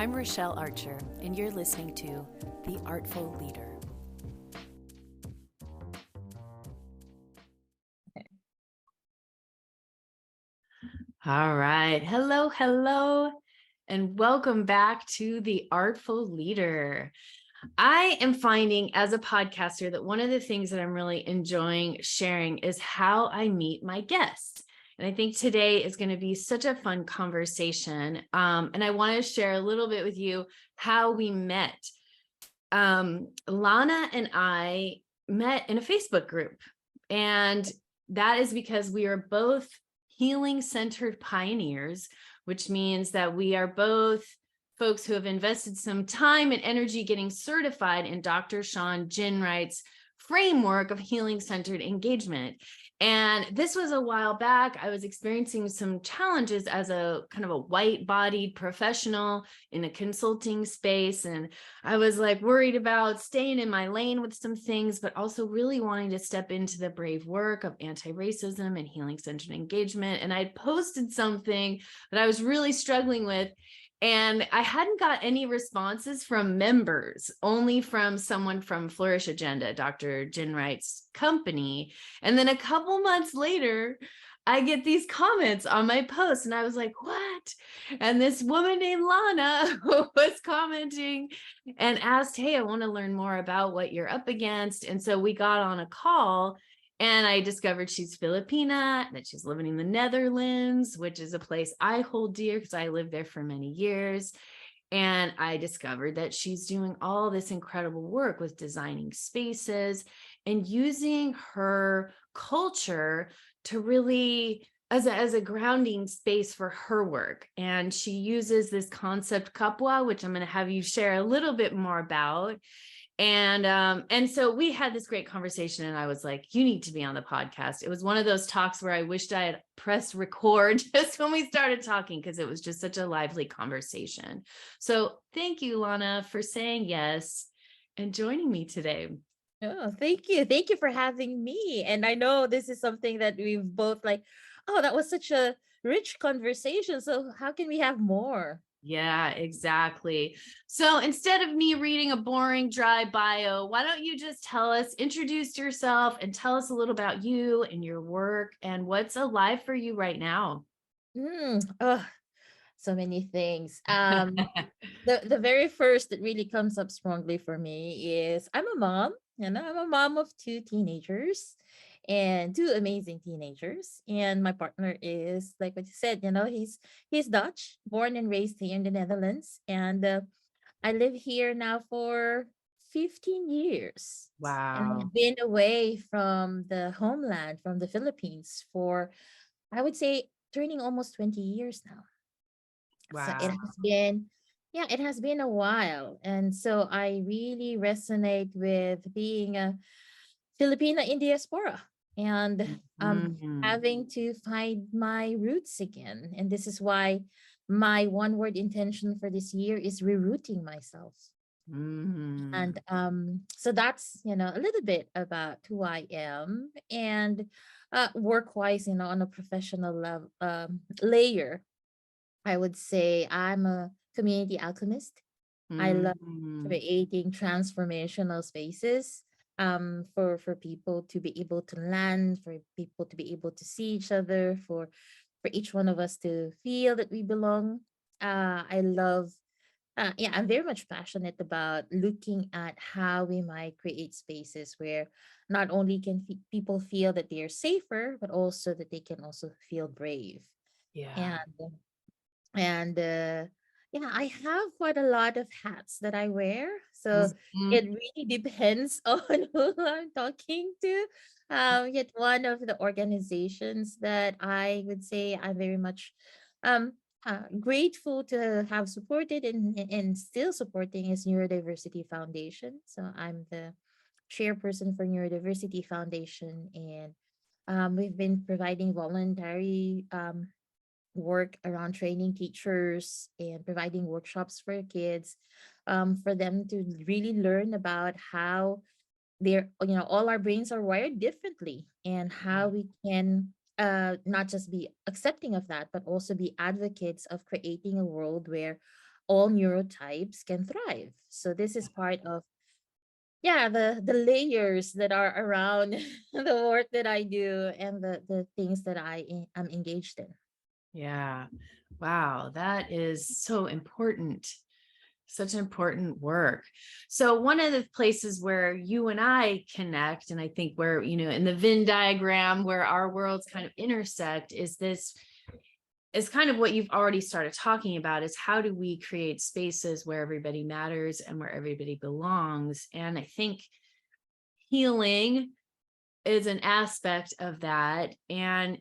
I'm Rachelle Archer, and you're listening to The Artful Leader. All right. Hello, and welcome back to The Artful Leader. I am finding as a podcaster that one of the things that I'm really enjoying sharing is how I meet my guests. And I think today is going to be such a fun conversation. And I want to share a little bit with you how we met. Lana and I met in a Facebook group, and that is because we are both healing-centered pioneers, which means that we are both folks who have invested some time and energy getting certified in Dr. Sean Ginwright's framework of healing-centered engagement. And this was a while back. I was experiencing some challenges as a kind of a white-bodied professional in a consulting space. And I was like worried about staying in my lane with some things, but also really wanting to step into the brave work of anti-racism and healing-centered engagement. And I posted something that I was really struggling with, and I hadn't got any responses from members, only from someone from Flourish Agenda, Dr. Ginwright's company. And then a couple months later, I get these comments on my post, and I was like, what? And this woman named Lana was commenting and asked, hey, I want to learn more about what you're up against. And so we got on a call, and I discovered she's Filipina, that she's living in the Netherlands, which is a place I hold dear because I lived there for many years. And I discovered that she's doing all this incredible work with designing spaces and using her culture to really as a grounding space for her work. And she uses this concept Kapwa, which I'm going to have you share a little bit more about. And so we had this great conversation, and I was like, you need to be on the podcast. It was one of those talks where I wished I had pressed record just when we started talking, because it was just such a lively conversation. So thank you, Lana, for saying yes and joining me today. Oh, thank you. Thank you for having me. And I know this is something that we've both like, oh, that was such a rich conversation. So how can we have more? Yeah, exactly. So instead of me reading a boring, dry bio, why don't you just introduce yourself and tell us a little about you and your work and what's alive for you right now? Oh, so many things. The very first that really comes up strongly for me is I'm a mom. I'm a mom of two teenagers and two amazing teenagers. And my partner is like what you said, he's Dutch, born and raised here in the Netherlands. And I live here now for 15 years. And Wow. I've been away from the homeland, from the Philippines for, I would say, turning almost 20 years now. So Wow. it has been a while. And so I really resonate with being a Filipina in diaspora and Mhm. having to find my roots again. And this is why my one word intention for this year is rerouting myself. Mhm. And so that's, a little bit about who I am. And work wise, on a professional level, layer, I would say I'm a community alchemist. I love Mhm. creating transformational spaces for people to be able to land, for people to be able to see each other, for each one of us to feel that we belong. I love I'm very much passionate about looking at how we might create spaces where not only can people feel that they are safer, but also that they can also feel brave. Yeah. And and yeah, I have quite a lot of hats that I wear, so Mhm. it really depends on who I'm talking to. Yet one of the organizations that I would say I'm very much um grateful to have supported and still supporting is Neurodiversity Foundation. So I'm the chairperson for Neurodiversity Foundation, and we've been providing voluntary work around training teachers and providing workshops for kids, for them to really learn about how all our brains are wired differently, and how we can not just be accepting of that, but also be advocates of creating a world where all neurotypes can thrive. So this is part of, yeah, the layers that are around the work that I do and the things that am engaged in. Yeah. Wow. That is so important. Such important work. So one of the places where you and I connect, and I think where, in the Venn diagram where our worlds kind of intersect is kind of what you've already started talking about, is how do we create spaces where everybody matters and where everybody belongs? And I think healing is an aspect of that. And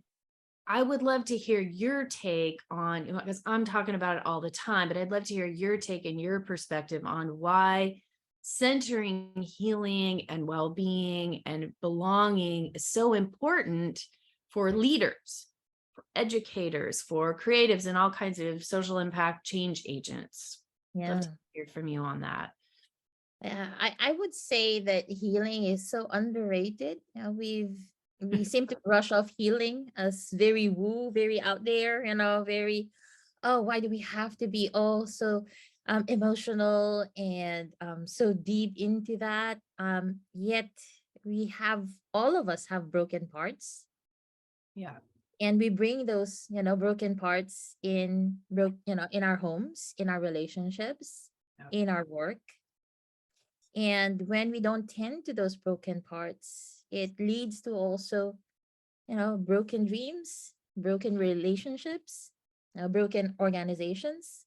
I would love to hear your take on, because I'm talking about it all the time, but I'd love to hear your take and your perspective on why centering healing and well-being and belonging is so important for leaders, for educators, for creatives, and all kinds of social impact change agents. Love to Yeah. hear from you on that. Yeah, I would say that healing is so underrated. We seem to brush off healing as very woo, very out there, very, oh, why do we have to be all so emotional and so deep into that? Yet we have, all of us have broken parts, Yeah. and we bring those, broken parts in our homes, in our relationships, Yeah. in our work. And when we don't tend to those broken parts, it leads to also, broken dreams, broken relationships, broken organizations.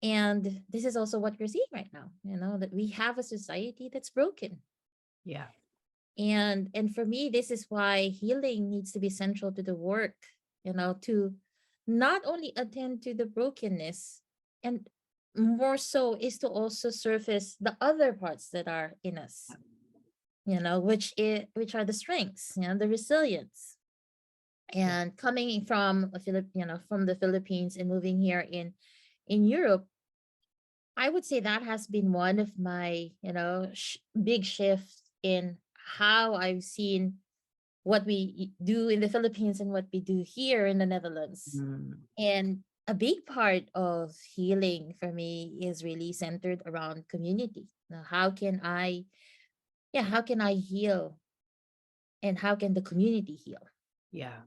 And this is also what we're seeing right now, that we have a society that's broken. Yeah. And for me, this is why healing needs to be central to the work, to not only attend to the brokenness, and more so is to also surface the other parts that are in us, which are the strengths, the resilience. Yeah. And coming from from the Philippines and moving here in Europe, I would say that has been one of my, big shifts in how I've seen what we do in the Philippines and what we do here in the Netherlands. Mm, And a big part of healing for me is really centered around community. Now, how can I heal, and how can the community heal? yeah.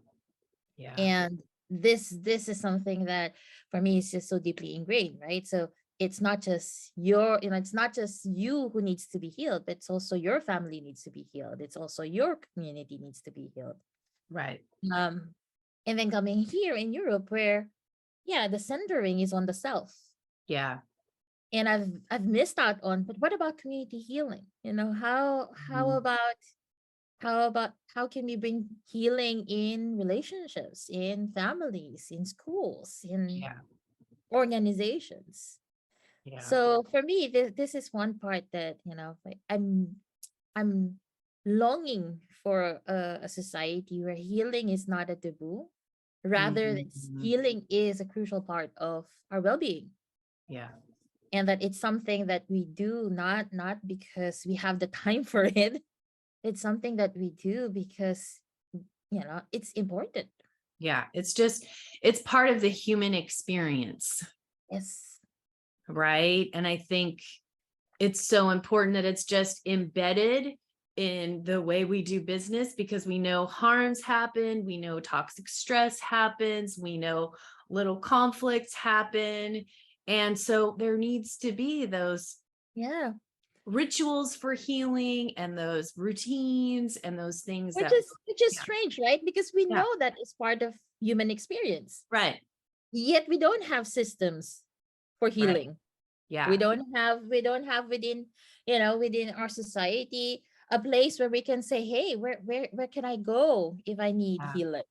Yeah. And this is something that for me is just so deeply ingrained, right? So it's not just it's not just you who needs to be healed, but it's also your family needs to be healed. It's also your community needs to be healed. Right. um and then coming here in Europe, where, yeah, the centering is on the self, Yeah. and I've missed out on, but what about community healing? How Mm, about, how can we bring healing in relationships, in families, in schools, in yeah. organizations? Yeah. So for me, this is one part that, like, I'm longing for a society where healing is not a taboo. Rather, Mhm. healing is a crucial part of our well-being, Yeah. and that it's something that we do not because we have the time for it. It's something that we do because, it's important. Yeah. It's part of the human experience, Yes. right? And I think it's so important that it's just embedded in the way we do business, because we know harms happen, we know toxic stress happens, we know little conflicts happen. And so there needs to be those Yeah. rituals for healing and those routines and those things Which that, is which is yeah, strange, right? Because we yeah, know that is part of human experience. right, Yet we don't have systems for right, healing. We yeah, don't have within, within our society, a place where we can say, hey, where can I go if I need yeah, healing?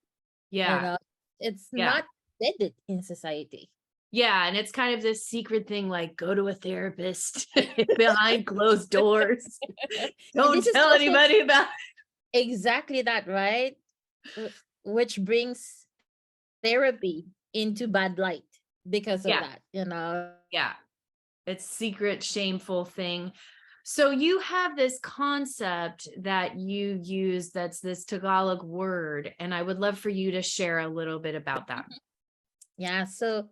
You yeah, know, it's yeah. not vetted in society. Yeah, and it's kind of this secret thing, like go to a therapist behind closed doors. And Don't this is tell also anybody about exactly that, right? Wh- which brings therapy into bad light because it. of Yeah, that. yeah. It's secret, shameful thing. So you have this concept that you use that's this Tagalog word, and I would love for you to share a little bit about that. Yeah, so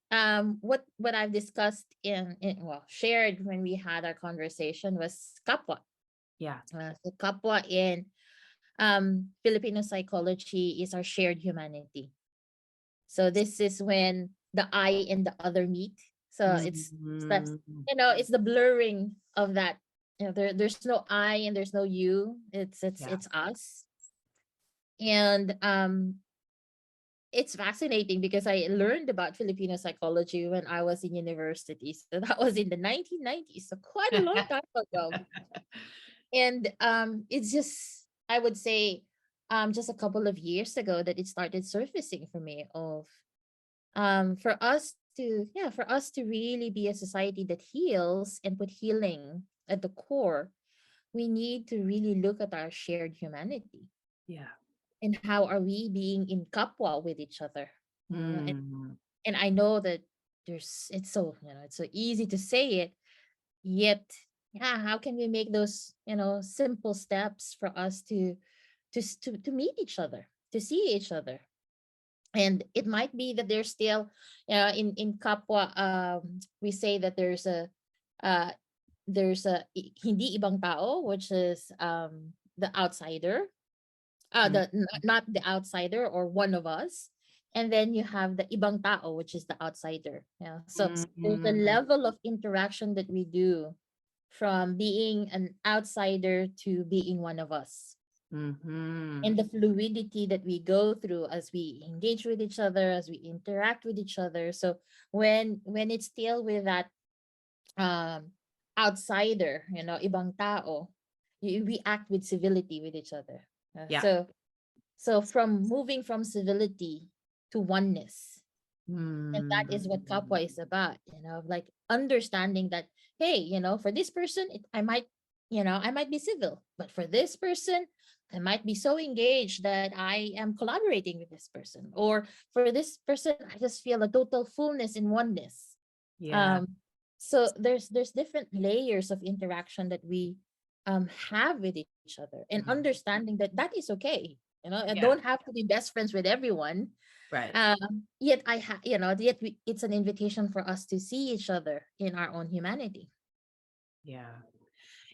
what I've discussed in well shared when we had our conversation was kapwa. Yeah. So kapwa in Filipino psychology is our shared humanity. So this is when the I and the other meet. So it's that, Mhm. it's the blurring of that. There's no I and there's no you. Yeah. It's us. And it's fascinating because I learned about Filipino psychology when I was in university. So that was in the 1990s, so quite a long time ago. And it's just, I would say, just a couple of years ago that it started surfacing for me of for us to really be a society that heals and put healing at the core, we need to really look at our shared humanity Yeah. and how are we being in kapwa with each other. Mm. And I know that it's so, it's so easy to say it, yet yeah, how can we make those, simple steps for us to meet each other, to see each other. And it might be that there's still, in kapwa, we say that uh hindi ibang tao, which is the outsider, Mm. not the outsider or one of us. And then you have the ibang tao, which is the outsider. Yeah, so there's a Mm. level of interaction that we do from being an outsider to being one of us, and Mhm. the fluidity that we go through as we engage with each other, as we interact with each other. So when it's still with that um outsider, ibang tao, we act with civility with each other. Yeah. So from moving from civility to oneness, and that is what Mm. kapwa is about, like understanding that, hey, for this person, I might be civil, but for this person, I might be so engaged that I am collaborating with this person, or for this person, I just feel a total fullness in oneness. Yeah. um so there's different layers of interaction that we have with each other, and Mhm. understanding that that is okay. I Yeah. don't have to be best friends with everyone. Right. Yet it's an invitation for us to see each other in our own humanity. Yeah.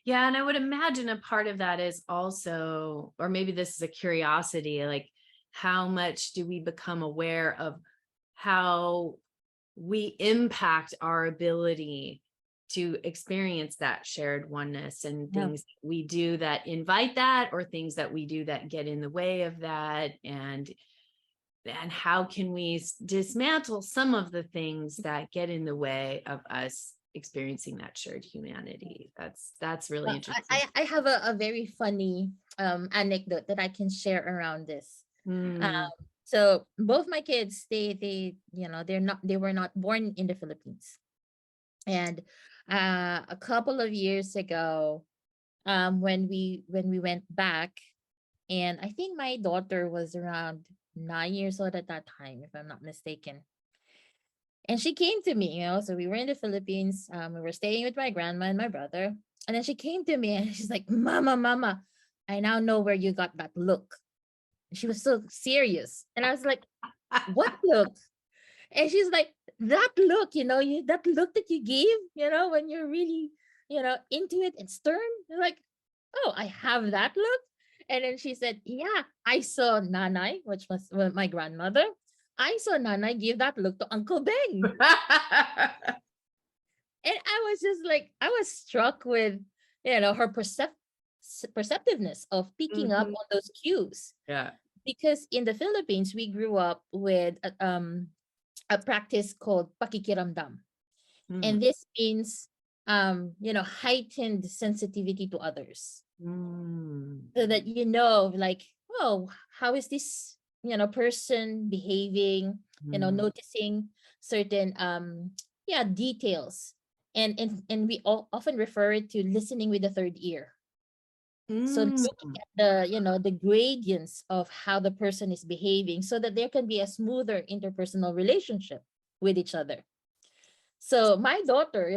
Yeah. And I would imagine a part of that is also, or maybe this is a curiosity, like how much do we become aware of how we impact our ability to experience that shared oneness, and Yeah. things we do that invite that, or things that we do that get in the way of that, and how can we dismantle some of the things that get in the way of us experiencing that shared humanity. That's really interesting. I have a very funny anecdote that I can share around this. Mm. So both my kids, they were not born in the Philippines. And a couple of years ago, when we went back, and I think my daughter was around 9 years old at that time, if I'm not mistaken. And she came to me, so we were in the Philippines. We were staying with my grandma and my brother. And then she came to me and she's like, Mama, Mama, I now know where you got that look. And she was so serious. And I was like, what look? And she's like, that look, that look that you gave, when you're really, into it and stern. You're like, oh, I have that look. And then she said, yeah, I saw Nanay, which was my grandmother. I saw Nanay give that look to Uncle Beng. And I was just like, I was struck with, her perceptiveness of picking up Mhm. on those cues. Yeah. Because in the Philippines, we grew up with a practice called pakikiramdam. Mm. And this means, heightened sensitivity to others. Mm. So that, like, oh, how is this, person behaving, Mm. noticing certain, yeah, details. And we all often refer to listening with the third ear. So Mm. looking at the gradients of how the person is behaving so that there can be a smoother interpersonal relationship with each other. So my daughter,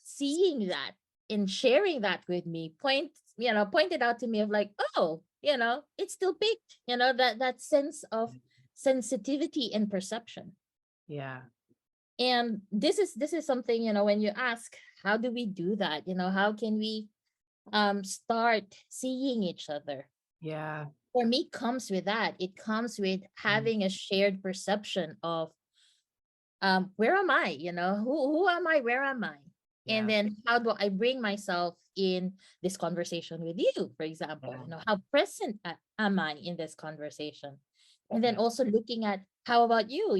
seeing that and sharing that with me, pointed out to me of like, oh, it's still picked, that sense of sensitivity and perception. Yeah. And this is something, when you ask, how do we do that? How can we start seeing each other? Yeah. For me, comes with that. It comes with Mm. having a shared perception of, where am I? Who am I? Where am I? And Yeah. then how do I bring myself in this conversation with you, for example? Yeah. How present am I in this conversation? And then Yeah. also looking at, how about you?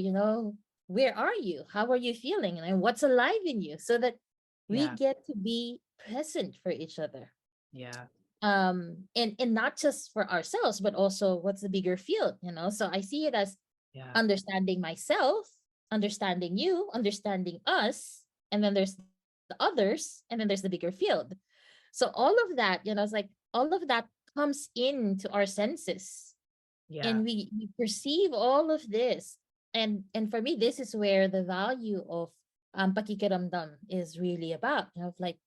Where are you? How are you feeling? And what's alive in you, so that we Yeah. get to be present for each other. Yeah. And not just for ourselves, but also what's the bigger field. So I see it as Yeah. understanding myself, understanding you, understanding us, and then there's the others, and then there's the bigger field. So all of that, it's like all of that comes into our senses, Yeah. and we perceive all of this. And for me, this is where the value of pakikiramdam is really about. Like,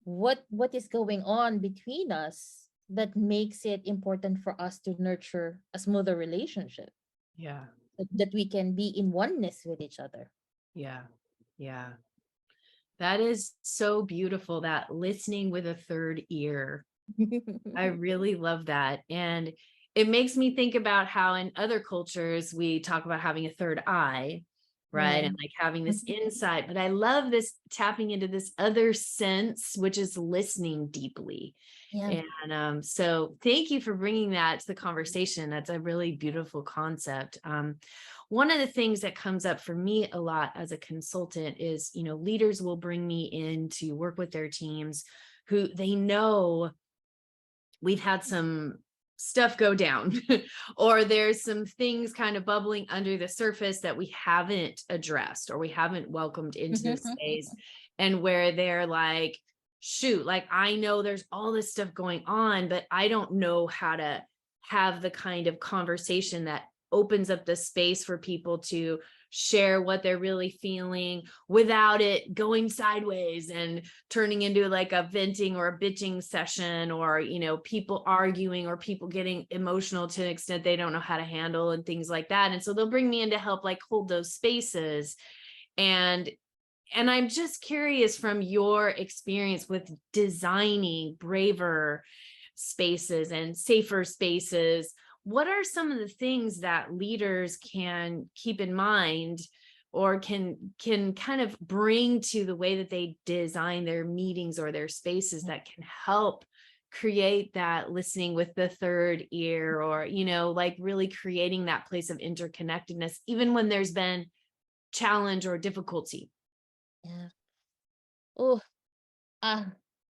what is going on between us that makes it important for us to nurture a smoother relationship, Yeah. that we can be in oneness with each other. Yeah. Yeah. That is so beautiful, that listening with a third ear. I really love that. And it makes me think about how in other cultures we talk about having a third eye, right? Right. And like having this insight. But I love this tapping into this other sense, which is listening deeply. Yeah. And so thank you for bringing that to the conversation. That's a really beautiful concept. One of the things that comes up for me a lot as a consultant is, leaders will bring me in to work with their teams who they know we've had some stuff go down or there's some things kind of bubbling under the surface that we haven't addressed or we haven't welcomed into the space, and where they're like, shoot, like I know there's all this stuff going on, but I don't know how to have the kind of conversation that opens up the space for people to share what they're really feeling without it going sideways and turning into like a venting or a bitching session, or people arguing or people getting emotional to an extent they don't know how to handle and things like that. And so they'll bring me in to help like hold those spaces. And I'm just curious, from your experience with designing braver spaces and safer spaces, what are some of the things that leaders can keep in mind or can kind of bring to the way that they design their meetings or their spaces that can help create that listening with the third ear, or like really creating that place of interconnectedness even when there's been challenge or difficulty? Yeah. Oh, uh,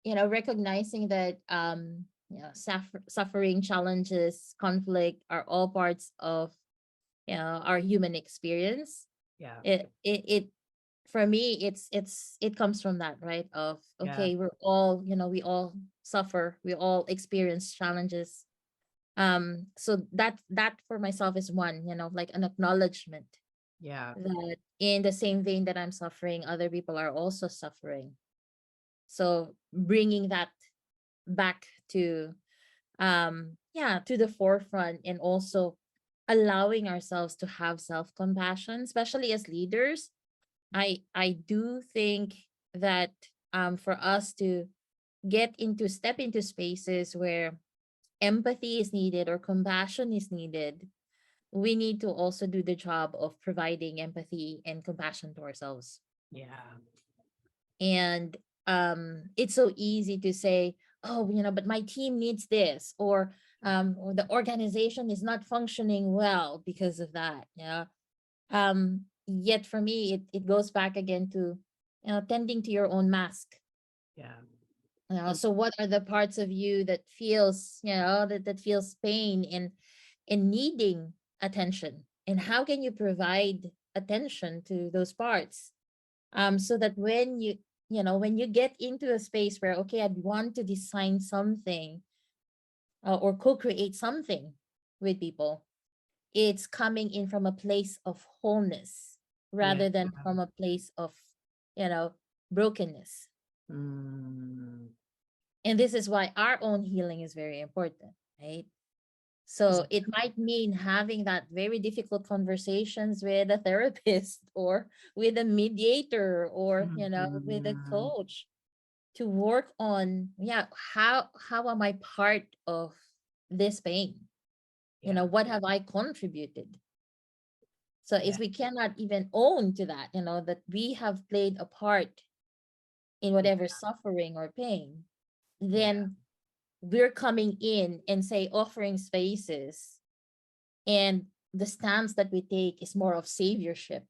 recognizing that, suffering, challenges, conflict are all parts of, our human experience. Yeah. It For me, it comes from that, right? Of, Yeah. okay, we all suffer, we all experience challenges. So that for myself is one, like an acknowledgement Yeah. that in the same vein that I'm suffering, other people are also suffering. So bringing that back to, to the forefront, and also allowing ourselves to have self-compassion, especially as leaders. I do think that, for us to step into spaces where empathy is needed or compassion is needed, we need to also do the job of providing empathy and compassion to ourselves. Yeah. And it's so easy to say, oh, but my team needs this, or the organization is not functioning well because of that. Yeah. Yet for me, it goes back again to, tending to your own mask. Yeah. So what are the parts of you that feels, that feels pain and needing attention, and how can you provide attention to those parts, so that when you get into a space where, okay, I'd want to design something, or co-create something with people, it's coming in from a place of wholeness Yeah. rather than from a place of, you know brokenness. Mm. And this is why our own healing is very important, right? So it might mean having that very difficult conversations with a therapist or with a mediator or, with a Mhm. coach to work on, yeah, how am I part of this pain? Yeah. What have I contributed? So Yeah. if we cannot even own to that, that we have played a part in Yeah. whatever suffering or pain, Yeah. then we're coming in and say offering spaces, and the stance that we take is more of saviorship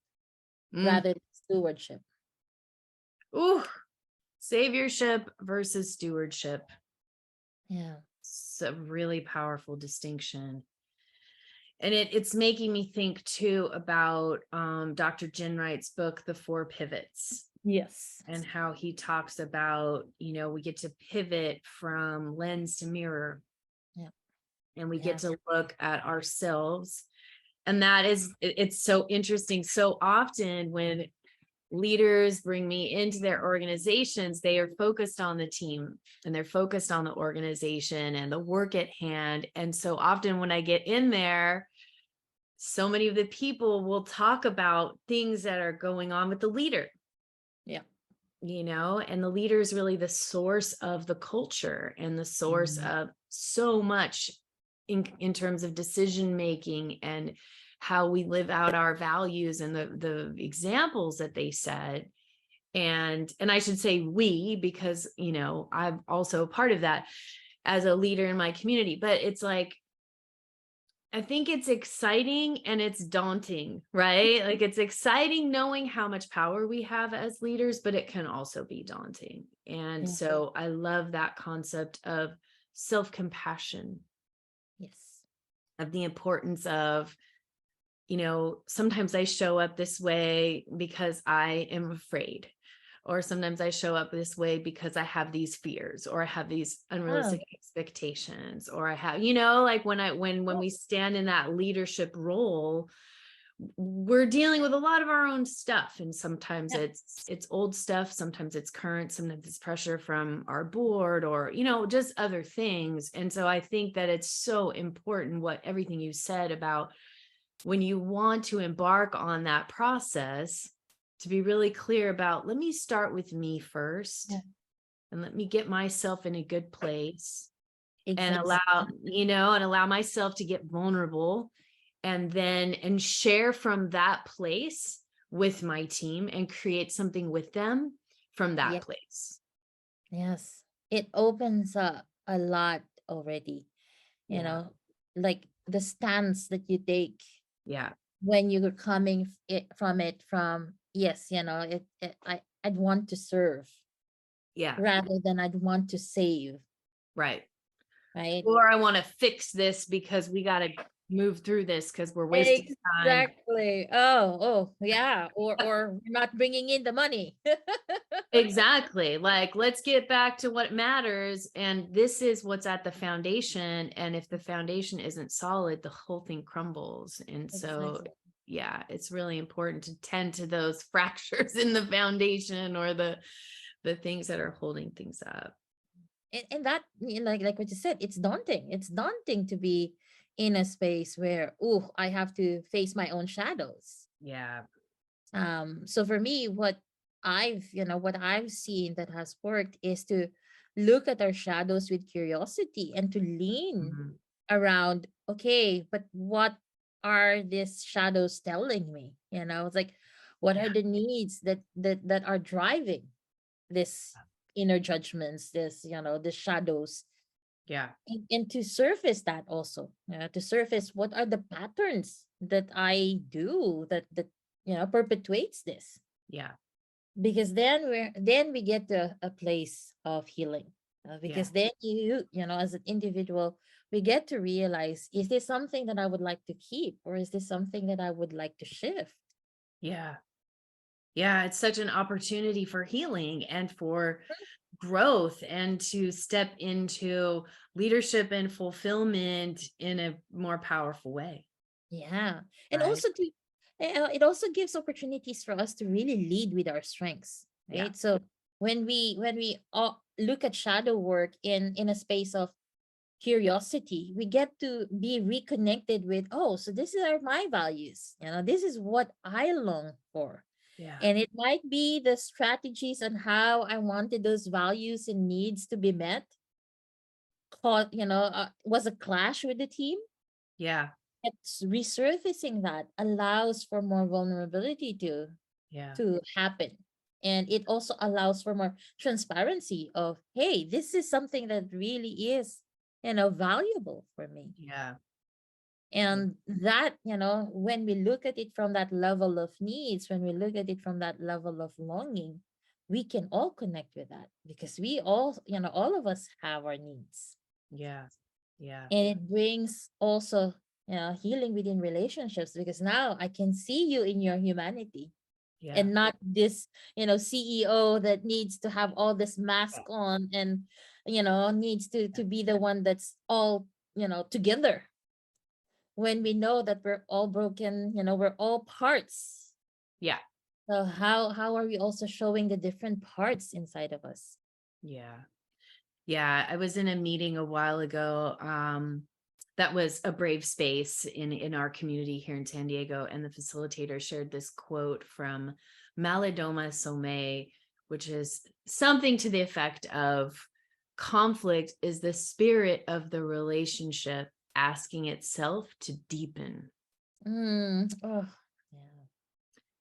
Mm. rather than stewardship. Ooh, saviorship versus stewardship. Yeah. It's a really powerful distinction. And it's making me think too about Dr. Jen Wright's book, The Four Pivots, Yes. and how he talks about, we get to pivot from lens to mirror, Yeah. and we get Yeah. to look at ourselves. And it's so interesting. So often when leaders bring me into their organizations, they are focused on the team and they're focused on the organization and the work at hand. And so often when I get in there, so many of the people will talk about things that are going on with the leader, Yeah. and the leader is really the source of the culture and the source Mhm. of so much in terms of decision making and how we live out our values and the examples that they set. And I should say we, because I'm also a part of that as a leader in my community. But it's like, I think it's exciting and it's daunting, right? Like it's exciting knowing how much power we have as leaders, but it can also be daunting. And Yeah. so I love that concept of self-compassion, Yes. of the importance of, sometimes I show up this way because I am afraid. Or sometimes I show up this way because I have these fears, or I have these Oh, unrealistic expectations, or I have, like when we stand in that leadership role, we're dealing with a lot of our own stuff. And sometimes yeah. it's old stuff, sometimes it's current, sometimes it's pressure from our board, or just other things. And so I think that it's so important what everything you said about when you want to embark on that process, to be really clear about, let me start with me first Yeah. and let me get myself in a good place and Exactly. allow myself to get vulnerable, and share from that place with my team and create something with them from that Yeah. place. Yes. It opens up a lot already, you Yeah. know, like the stance that you take Yeah. when you're coming from yes, I'd want to serve Yeah. rather than I'd want to save, Right. right? Or I want to fix this because we got to move through this because we're wasting time. Exactly. Oh, yeah. Or we're not bringing in the money. Exactly. Like, let's get back to what matters. And this is what's at the foundation. And if the foundation isn't solid, the whole thing crumbles. And so, Exactly. yeah, it's really important to tend to those fractures in the foundation, or the things that are holding things up. And that, like what you said, it's daunting. It's daunting to be in a space where, oh, I have to face my own shadows. Yeah. So for me, what I've seen that has worked is to look at our shadows with curiosity and to lean Mhm. around, okay, but what are these shadows telling me? It's like, what Yeah. are the needs that are driving this inner judgments, the shadows, Yeah. and to surface that also, to surface what are the patterns that I do that perpetuates this, Yeah. because then we get to a place of healing, Yeah. because then as an individual, we get to realize, is this something that I would like to keep, or is this something that I would like to shift? Yeah. Yeah. It's such an opportunity for healing and for growth, and to step into leadership and fulfillment in a more powerful way. Yeah. And Right. also it also gives opportunities for us to really lead with our strengths, Yeah. right? So when we look at shadow work in a space of, curiosity, we get to be reconnected with, oh, so this are my values. This is what I long for. Yeah. And it might be the strategies on how I wanted those values and needs to be met, was a clash with the team. Yeah. It's resurfacing that allows for more vulnerability Yeah. to happen. And it also allows for more transparency of, hey, this is something that really is, valuable for me. Yeah. Yeah. And that, when we look at it from that level of needs, when we look at it from that level of longing, we can all connect with that because we all, all of us have our needs. Yeah. Yeah. And it brings also, healing within relationships because now I can see you in your humanity Yeah. and not this, CEO that needs to have all this mask on and, needs to be the one that's all, together, when we know that we're all broken, we're all parts. Yeah. So how are we also showing the different parts inside of us? Yeah. Yeah. I was in a meeting a while ago. That was a brave space in our community here in San Diego. And the facilitator shared this quote from Malidoma Somé, which is something to the effect of conflict is the spirit of the relationship asking itself to deepen. Oh, yeah.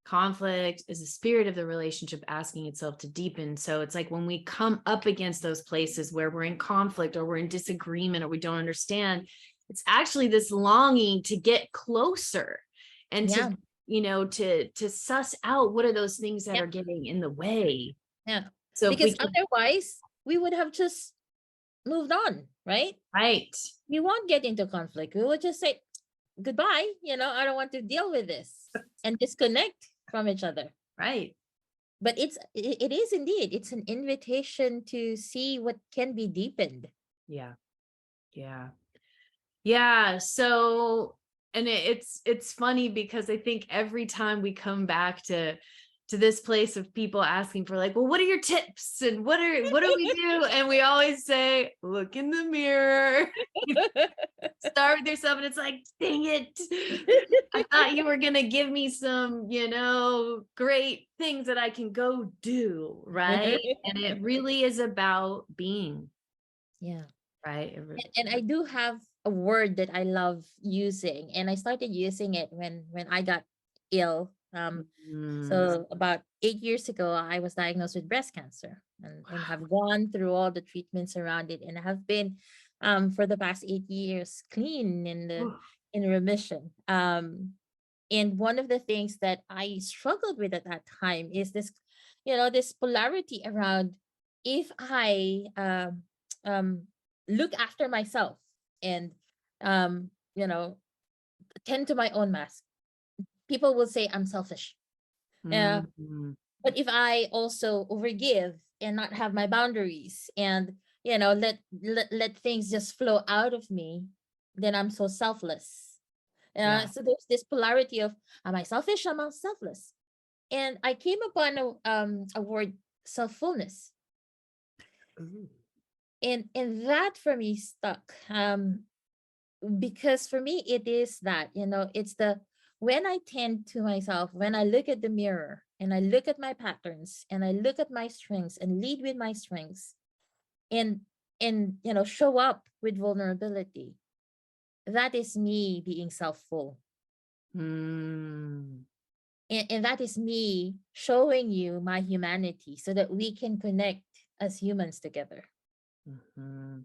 Conflict is the spirit of the relationship asking itself to deepen. So it's like when we come up against those places where we're in conflict or we're in disagreement or we don't understand, it's actually this longing to get closer and Yeah. to suss out what are those things that Yeah. are getting in the way. Yeah. So if we Because can, otherwise we would have just moved on, right? right, We won't get into conflict. We will just say goodbye, I don't want to deal with this and disconnect from each other. right. But it is indeed, it's an invitation to see what can be deepened. Yeah. Yeah. Yeah. So, and it's funny because I think every time we come back to this place of people asking for like, well, what are your tips and what do we do? And we always say, look in the mirror, start with yourself. And it's like, dang it. I thought you were gonna give me some, great things that I can go do, right? And it really is about being, Yeah. right? And I do have a word that I love using, and I started using it when I got ill. Mm, So about 8 years ago, I was diagnosed with breast cancer and wow. have gone through all the treatments around it, and have been, for the past 8 years, clean Ooh, in remission. And one of the things that I struggled with at that time is this, this polarity around, if I um, look after myself and, um, you know, tend to my own mask, people will say I'm selfish. Uh, mm, but if I also overgive and not have my boundaries and, let things just flow out of me, then I'm so selfless. yeah. So there's this polarity of, am I selfish? Am I selfless? And I came upon a word, self-fullness, Ooh. and that for me stuck. Because for me it is that, it's the, when I tend to myself, when I look at the mirror and I look at my patterns and I look at my strengths and lead with my strengths, and show up with vulnerability, that is me being self-full. Mm, And that is me showing you my humanity so that we can connect as humans together. mhm.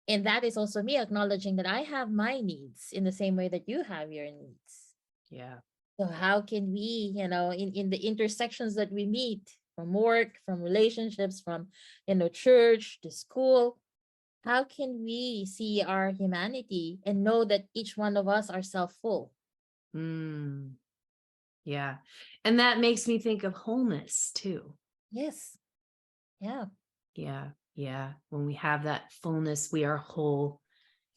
And that is also me acknowledging that I have my needs in the same way that you have your needs. Yeah. So how can we, in the intersections that we meet, from work, from relationships, from, church to school, how can we see our humanity and know that each one of us are self-full? Mm, yeah. And that makes me think of wholeness too. Yes. Yeah. Yeah. Yeah. When we have that fullness, we are whole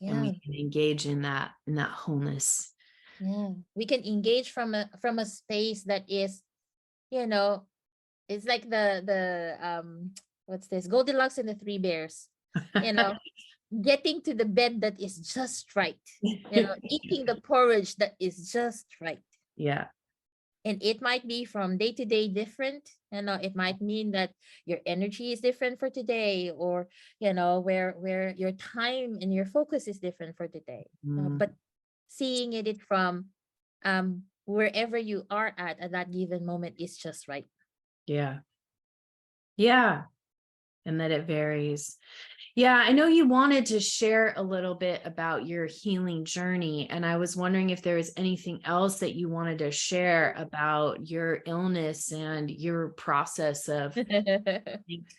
and we Yeah. can engage in that wholeness. Yeah. We can engage from a space that is, you know, it's like the what's this? Goldilocks and the Three Bears. You know, getting to the bed that is just right, eating the porridge that is just right. Yeah. And it might be from day to day different. It might mean that your energy is different for today, or where your time and your focus is different for today. Mm, But seeing it from wherever you are at that given moment is just right. yeah. Yeah. And that it varies. Yeah, I know you wanted to share a little bit about your healing journey, and I was wondering if there was anything else that you wanted to share about your illness and your process of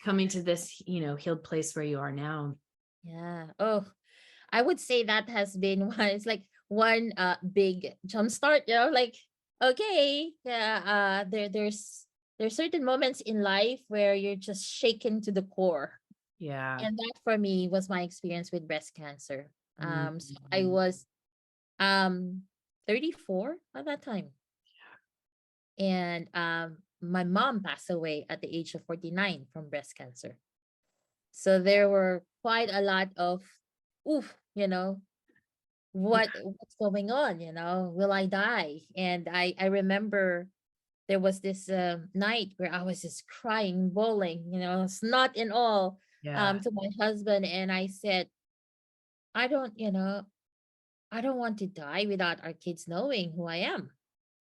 coming to this, healed place where you are now. Yeah. Oh, I would say that has been one. It's like one big jump start. Like, okay, yeah. There's certain moments in life where you're just shaken to the core, Yeah. and that for me was my experience with breast cancer. So I Mhm. was um 34 at that time, and my mom passed away at the age of 49 from breast cancer. So there were quite a lot of oof, what's going on, will I die? And I remember there was this night where I was just crying, bawling, snot and all, Yeah. to my husband, and I said, I don't, I don't want to die without our kids knowing who I am.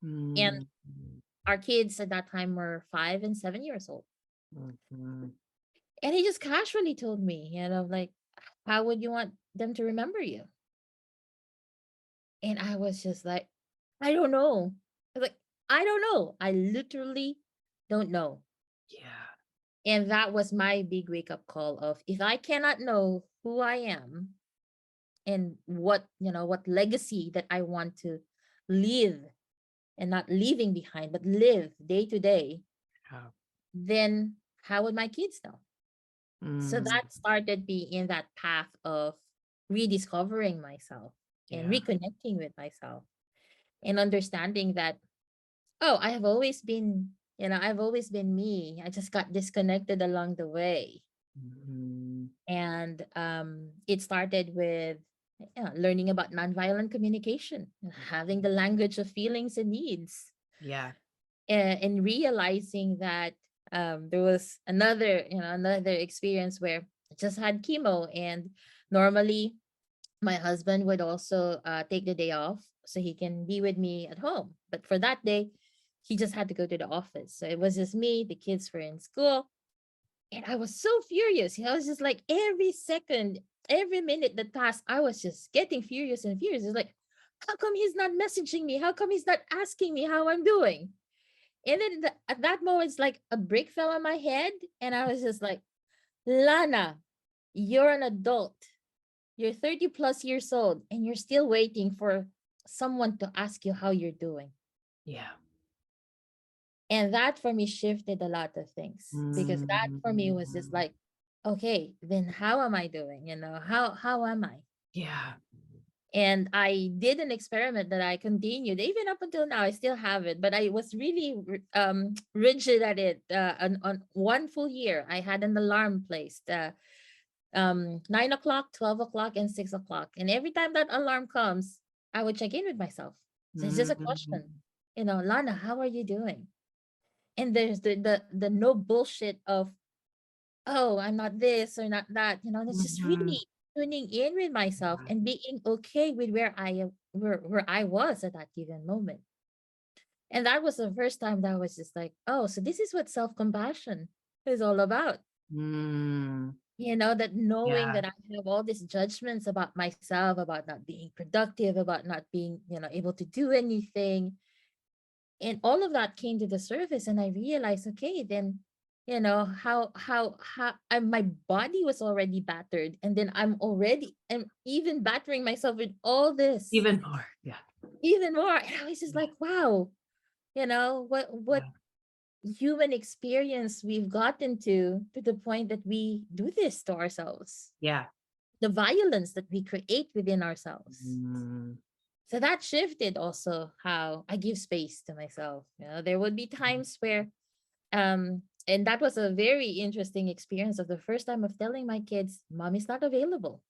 And Mhm. our kids at that time were 5 and 7 years old. Mhm. And he just casually told me, like, how would you want them to remember you? And I was just like, I don't know. I was like, I don't know. I literally don't know. Yeah. And that was my big wake up call of, if I cannot know who I am and what legacy that I want to live, and not leaving behind, but live day to day, Yeah. then how would my kids know? So Mm, that started me in that path of rediscovering myself and yeah. reconnecting with myself, and understanding that, oh, I've always been me. I just got disconnected along the way. Mhm. And it started with, learning about nonviolent communication, having the language of feelings and needs, Yeah. and realizing that there was another experience where I just had chemo, and normally my husband would also take the day off so he can be with me at home. But for that day, he just had to go to the office. So it was just me, the kids were in school. And I was so furious. I was just like, every second, every minute that passed, I was just getting furious and furious. It's like, how come he's not messaging me? How come he's not asking me how I'm doing? And then at that moment, it's like a brick fell on my head. And I was just like, Lana, you're an adult. You're 30 plus years old, and you're still waiting for someone to ask you how you're doing. Yeah. And that for me shifted a lot of things, because that for me was just Mm, like, okay, then how am I doing? How am I? yeah. And I did an experiment that I continued even up until now. I still have it, but I was really rigid at it. On 1 full year, I had an alarm placed. 9 o'clock, 12 o'clock, and 6 o'clock. And every time that alarm comes, I would check in with myself. So it's just a question, Mm, Lana, how are you doing? And there's the no bullshit of, oh, I'm not this or not that. That's just mhm. really tuning in with myself and being okay with where I am, where I was at that given moment. And that was the first time that I was just like, oh, so this is what self-compassion is all about. Mm, That knowing yeah. that I have all these judgments about myself, about not being productive, about not being, able to do anything. And all of that came to the surface, and I realized, okay, then, my body was already battered, and then I'm even battering myself with all this Even more. Yeah. even more. And I was just Yeah. like, wow, what Yeah. human experience we've gotten to the point that we do this to ourselves, Yeah. the violence that we create within ourselves. Mm, So that shifted also how I give space to myself. There would be times where, and that was a very interesting experience of the first time of telling my kids, mom is not available.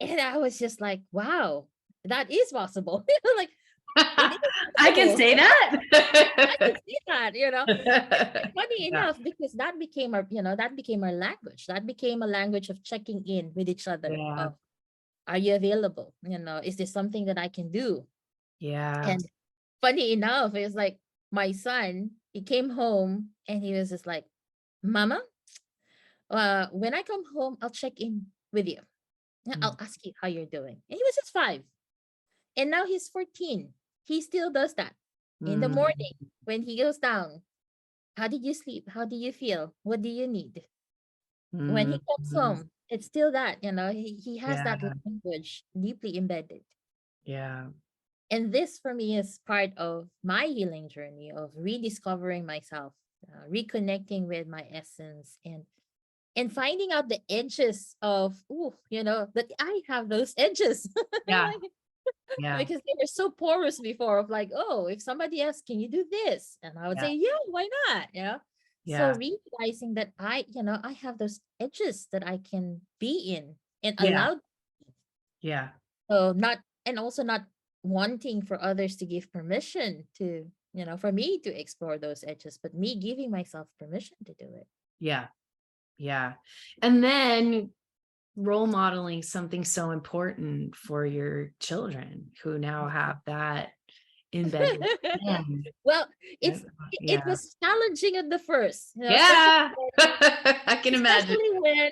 And I was just like, wow, that is possible. Like, it is I can possible. say I can that. see that, And funny Yeah. enough, because that became our language. That became a language of checking in with each other. Yeah. Of, are you available? Is this something that I can do? Yeah. And funny enough, it's like my son, he came home and he was just like, Mama, when I come home, I'll check in with you. Yeah, Mm, I'll ask you how you're doing. And he was just 5. And now he's 14. He still does that. In the mm, morning, when he goes down, how did you sleep? How do you feel? What do you need? When he mm, comes mm. home, it's still that, he has Yeah. that language deeply embedded. Yeah. And this for me is part of my healing journey of rediscovering myself, reconnecting with my essence, and finding out the edges of, that I have those edges. Yeah. Like, Yeah. because they were so porous before of like, oh, if somebody asks, can you do this? And I would Yeah. say, yeah, why not? So Yeah. realizing that I have those edges that I can be in and Yeah. allowed. Yeah. So not, and also not wanting for others to give permission to, for me to explore those edges, but me giving myself permission to do it. Yeah. Yeah. And then role modeling something so important for your children who now have that embedded in. Well, Yeah. it Yeah. was challenging at the first, Yeah. I can imagine. especially when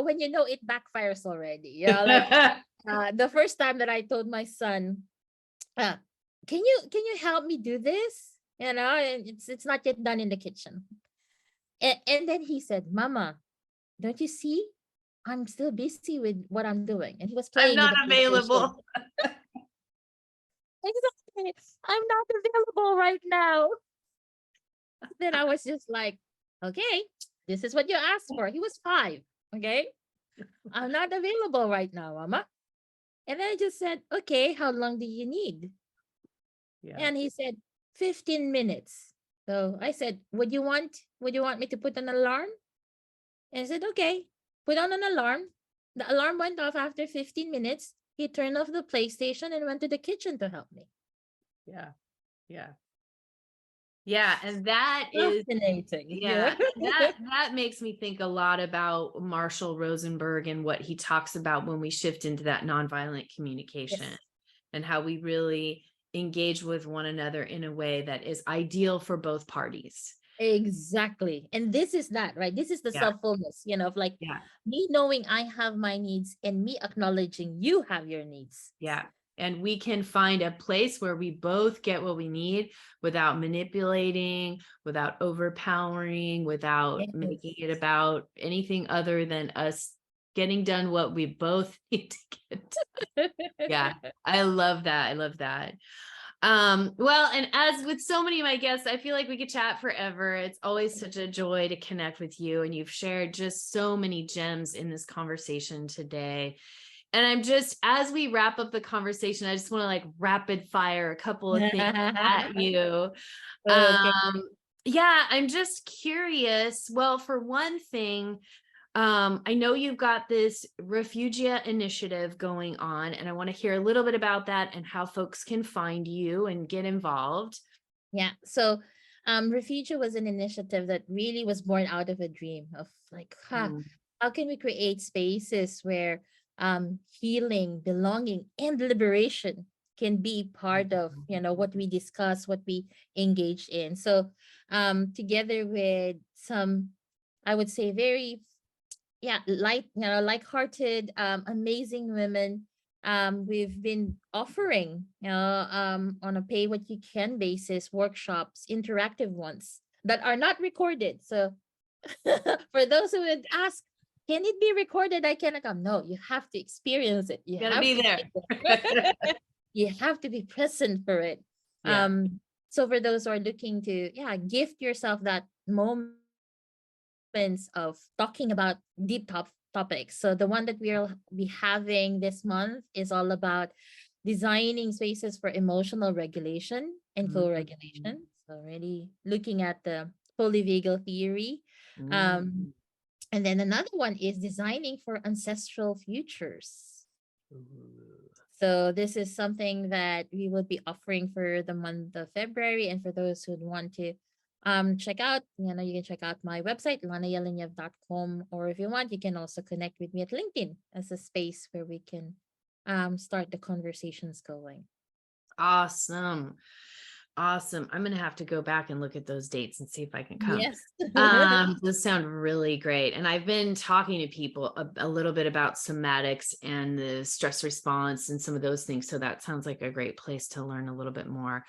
when it backfires already. Like the first time that I told my son, uh, can you help me do this? And it's not yet done in the kitchen. And then he said, Mama, don't you see? I'm still busy with what I'm doing. And he was I'm playing with not the PlayStation. available. Exactly. I'm not available right now. Then I was just like, okay, this is what you asked for. He was 5. Okay. I'm not available right now, Mama. And then I just said, okay, how long do you need? Yeah. And he said, 15 minutes. So I said, would you want me to put an alarm? And I said, okay, put on an alarm. The alarm went off after 15 minutes. He turned off the PlayStation and went to the kitchen to help me. Yeah. Yeah. Yeah. And that is, Fascinating. yeah, and that makes me think a lot about Marshall Rosenberg and what he talks about when we shift into that nonviolent communication Yes. and how we really engage with one another in a way that is ideal for both parties. Exactly. And this is that, right? This is the Yeah. self-fullness, of like Yeah. me knowing I have my needs and me acknowledging you have your needs. Yeah. And we can find a place where we both get what we need without manipulating, without overpowering, without Yes. making it about anything other than us getting done what we both need to get. Yeah. I love that. I love that. Well, and as with so many of my guests, I feel like we could chat forever. It's always such a joy to connect with you, and you've shared just so many gems in this conversation today. And I'm just, as we wrap up the conversation, I just want to like rapid fire a couple of things at you. Okay. Yeah, I'm just curious. Well, for one thing, I know you've got this Refugia initiative going on, and I want to hear a little bit about that and how folks can find you and get involved. Yeah. So Refugia was an initiative that really was born out of a dream of like, Mm, how can we create spaces where healing, belonging, and liberation can be part of, what we discuss, what we engage in. So together with some, I would say very, yeah, like-hearted, amazing women, we've been offering, on a pay what you can basis, workshops, interactive ones that are not recorded. So for those who would ask, can it be recorded? I cannot come. No, you have to experience it. You Gotta have be to there. be there. You have to be present for it. Yeah. So for those who are looking to, yeah, gift yourself that moments of talking about deep topics. So the one that we'll be having this month is all about designing spaces for emotional regulation and Mm, co-regulation. So really looking at the polyvagal theory. mm, Um, and then another one is designing for ancestral futures. Ooh. So this is something that we will be offering for the month of February. And for those who want to check out, you can check out my website, lanajelenjev.com. Or if you want, you can also connect with me at LinkedIn as a space where we can start the conversations going. Awesome. Awesome. I'm going to have to go back and look at those dates and see if I can come. Yes. Those sound really great. And I've been talking to people a little bit about somatics and the stress response and some of those things. So that sounds like a great place to learn a little bit more.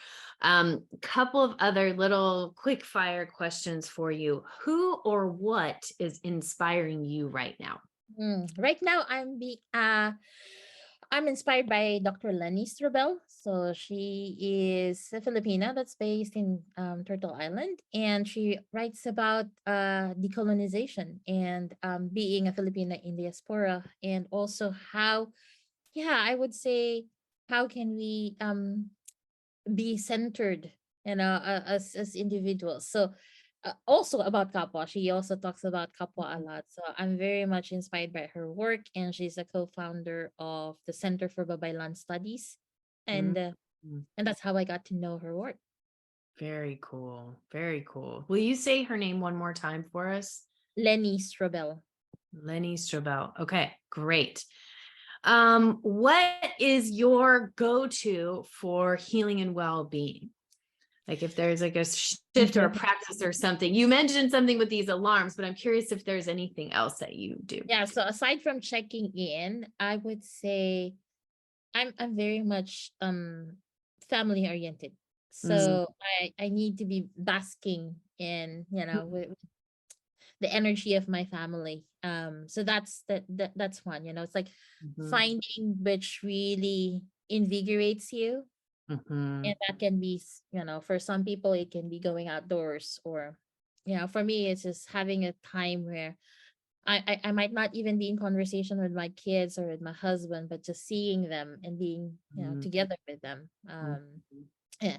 Couple of other little quick fire questions for you. Who or what is inspiring you right now? Right now, I'm inspired by Dr. Lenny Strobel. So she is a Filipina that's based in Turtle Island, and she writes about decolonization and being a Filipina in diaspora, and also how, yeah, I would say, how can we be centered, as individuals. So also about Kapwa, she also talks about Kapwa a lot. So I'm very much inspired by her work, and she's a co-founder of the Center for Babaylan Studies, and Mhm. uh, and that's how I got to know her work. Very cool. Very cool. Will you say her name one more time for us? Lenny Strobel. Lenny Strobel. Okay, great. What is your go-to for healing and well-being? Like if there's like a shift or a practice or something. You mentioned something with these alarms, but I'm curious if there's anything else that you do. Yeah. So aside from checking in, I would say I'm very much family oriented. Mm, So I need to be basking in, with the energy of my family. So that's one. It's like mhm, finding which really invigorates you. And mhm, that can be, for some people it can be going outdoors, or for me it's just having a time where I might not even be in conversation with my kids or with my husband, but just seeing them and being, mhm, together with them. mhm, Yeah.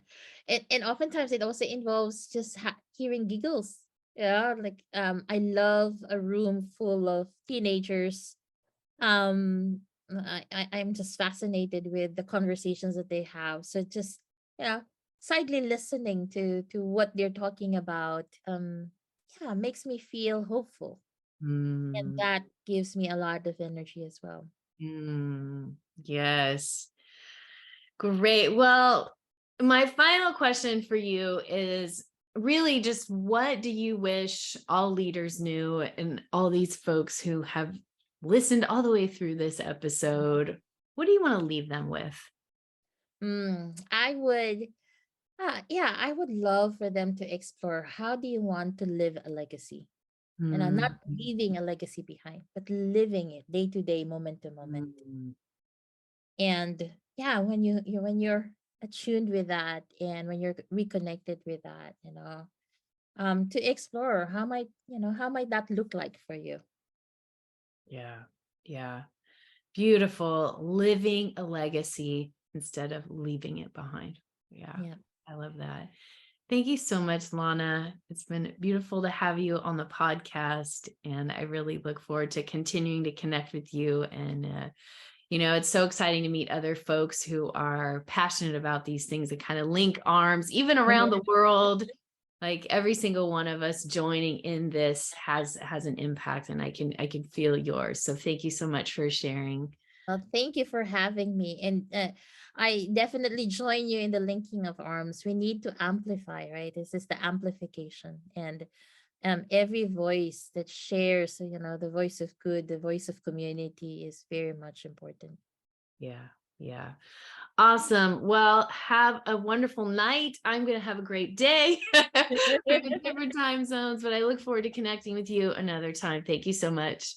And oftentimes it also involves just hearing giggles. Yeah, like I love a room full of teenagers. I'm just fascinated with the conversations that they have. So just, yeah, sidely listening to what they're talking about, yeah, makes me feel hopeful, and mm, that gives me a lot of energy as well. mm. Yes. Great. Well, my final question for you is really just what do you wish all leaders knew and all these folks who have listened all the way through this episode? What do you want to leave them with? I would, yeah, I would love for them to explore, how do you want to live a legacy? And I'm not Mm, leaving a legacy behind, but living it day to day, moment to moment. mm, And yeah, when you're attuned with that, and when you're reconnected with that, to explore how might that look like for you. yeah. Yeah. Beautiful. Living a legacy instead of leaving it behind. Yeah. Yeah. I love that. Thank you so much, Lana. It's been beautiful to have you on the podcast, and I really look forward to continuing to connect with you. And, it's so exciting to meet other folks who are passionate about these things that kind of link arms, even around the world. Like every single one of us joining in this has an impact, and I can feel yours. So thank you so much for sharing. Well, thank you for having me. And I definitely join you in the linking of arms. We need to amplify, right? This is the amplification. And every voice that shares, the voice of good, the voice of community is very much important. Yeah. Yeah. Awesome. Well, have a wonderful night. I'm going to have a great day. We're in different time zones, but I look forward to connecting with you another time. Thank you so much.